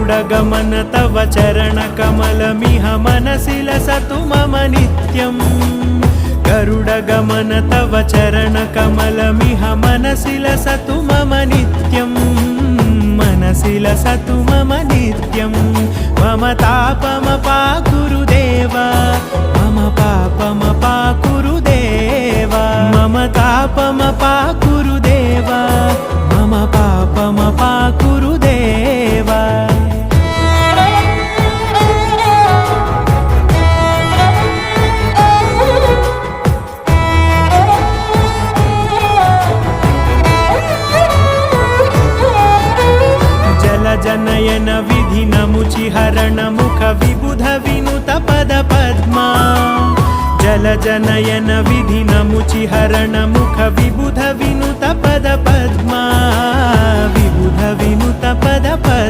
गरुडगमन तव चरणकमलमिह मनसि लसतु मम नित्यम् गरुडगमन तव चरणकमलमिह मनसि लसतु मम नित्यम् मनसि लसतु मम नित्यं मम तापमपाकुरुदेव मम पापमपाकुरुदेव मम तापमपाकुरुदेव मम पापमपाकुरुदेव जनयन विधि नमुचिहरण मुख विबुध विनुत पद पद्मा जल जनयन विधि नमुचिहरण मुख विबुध विनुत पद पद्मा विबुध विनुत पद पद्मा